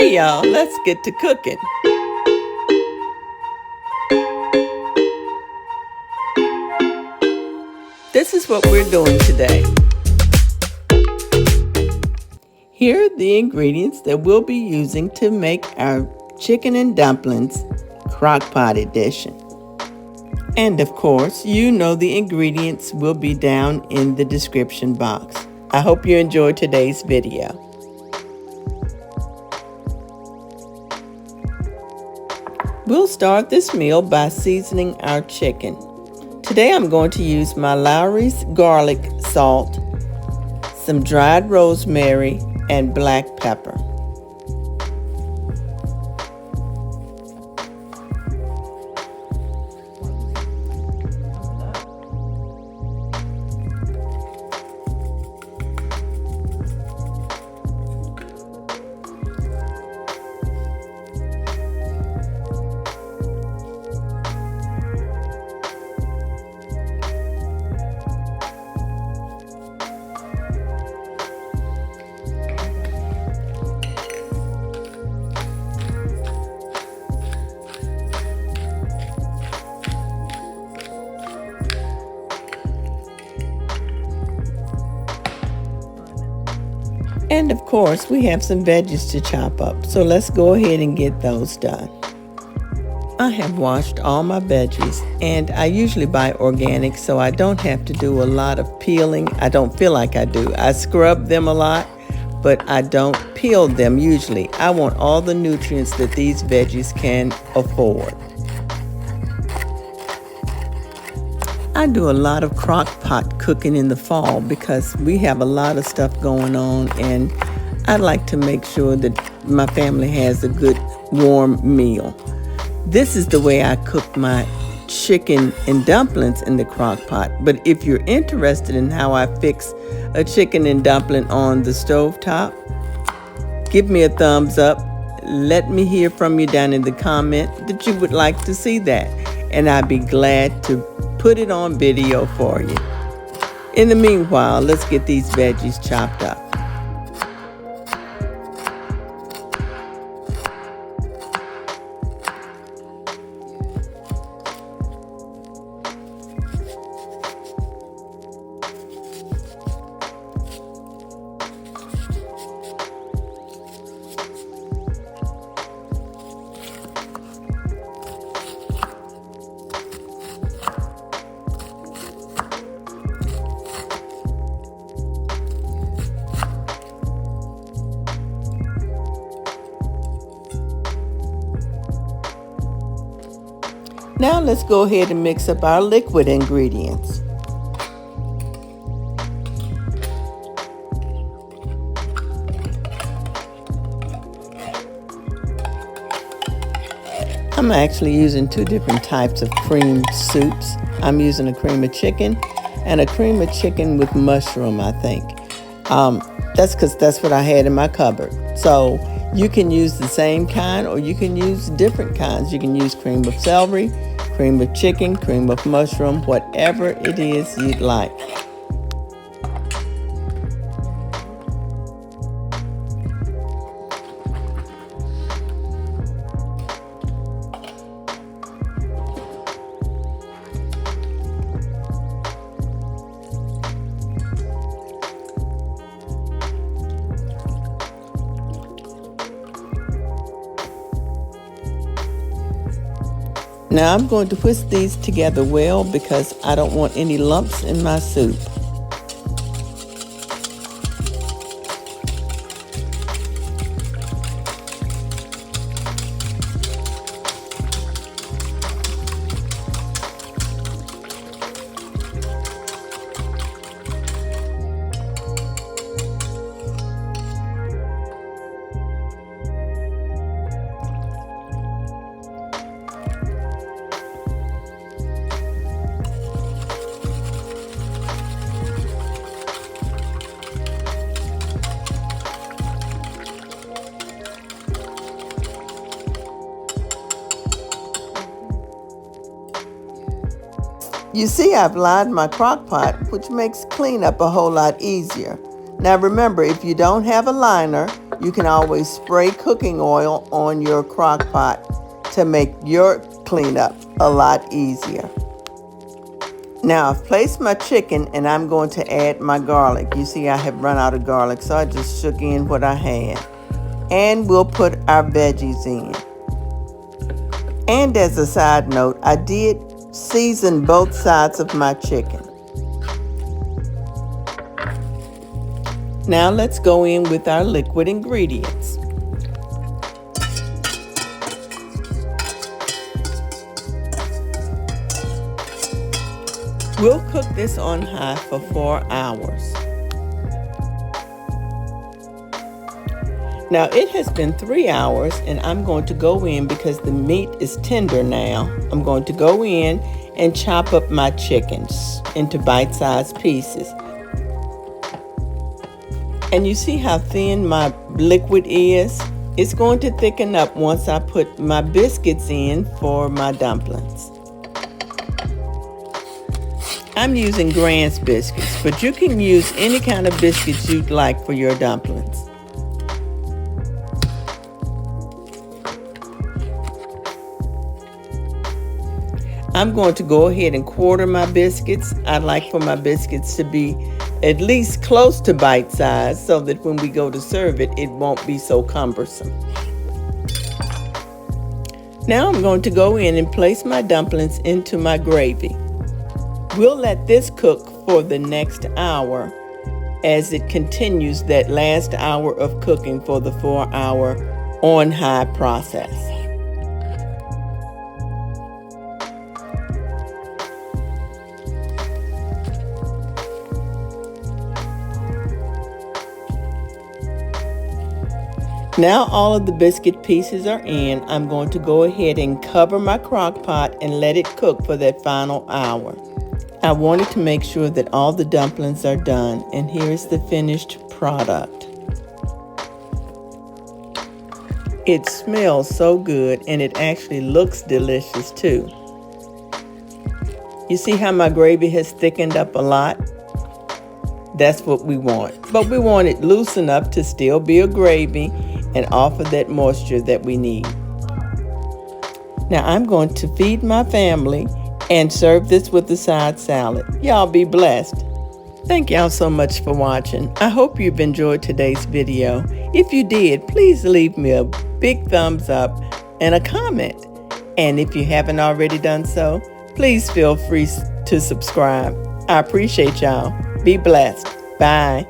Okay, y'all, let's get to cooking. This is what we're doing today. Here are the ingredients that we'll be using to make our chicken and dumplings crockpot edition. And of course, you know the ingredients will be down in the description box. I hope you enjoyed today's video. We'll start this meal by seasoning our chicken. Today I'm going to use my Lawry's garlic salt, some dried rosemary, and black pepper. And of course, we have some veggies to chop up, so let's go ahead and get those done. I have washed all my veggies, and I usually buy organic, so I don't have to do a lot of peeling. I don't feel like I do. I scrub them a lot, but I don't peel them usually. I want all the nutrients that these veggies can afford. I do a lot of crock pot cooking in the fall because we have a lot of stuff going on, and I like to make sure that my family has a good warm meal. This is the way I cook my chicken and dumplings in the crock pot, but if you're interested in how I fix a chicken and dumpling on the stovetop, give me a thumbs up. Let me hear from you down in the comment that you would like to see that, and I'd be glad to put it on video for you. In the meanwhile, let's get these veggies chopped up. Now let's go ahead and mix up our liquid ingredients. I'm actually using two different types of cream soups. I'm using a cream of chicken and a cream of chicken with mushroom, I think. That's because that's what I had in my cupboard. So you can use the same kind or you can use different kinds. You can use cream of celery, cream of chicken, cream of mushroom, whatever it is you'd like. Now I'm going to whisk these together well because I don't want any lumps in my soup. You see, I've lined my crock pot, which makes cleanup a whole lot easier. Now remember, if you don't have a liner, You can always spray cooking oil on your crock pot to make your cleanup a lot easier. Now I've placed my chicken and I'm going to add my garlic. You see I have run out of garlic, so I just shook in what I had. And we'll put our veggies in. And as a side note, I did season both sides of my chicken. Now let's go in with our liquid ingredients. We'll cook this on high for 4 hours. Now it has been 3 hours and I'm going to go in because the meat is tender now. I'm going to go in and chop up my chickens into bite-sized pieces. And you see how thin my liquid is? It's going to thicken up once I put my biscuits in for my dumplings. I'm using Grand's biscuits, but you can use any kind of biscuits you'd like for your dumplings. I'm going to go ahead and quarter my biscuits. I'd like for my biscuits to be at least close to bite size so that when we go to serve it, it won't be so cumbersome. Now I'm going to go in and place my dumplings into my gravy. We'll let this cook for the next hour as it continues that last hour of cooking for the 4-hour on high process. Now all of the biscuit pieces are in. I'm going to go ahead and cover my crock pot and let it cook for that final hour. I wanted to make sure that all the dumplings are done, and here's the finished product. It smells so good and it actually looks delicious too. You see how my gravy has thickened up a lot? That's what we want. But we want it loose enough to still be a gravy and offer that moisture that we need. Now I'm going to feed my family and serve this with a side salad. Y'all be blessed. Thank y'all so much for watching. I hope you've enjoyed today's video. If you did, please leave me a big thumbs up and a comment. And if you haven't already done so, please feel free to subscribe. I appreciate y'all. Be blessed. Bye.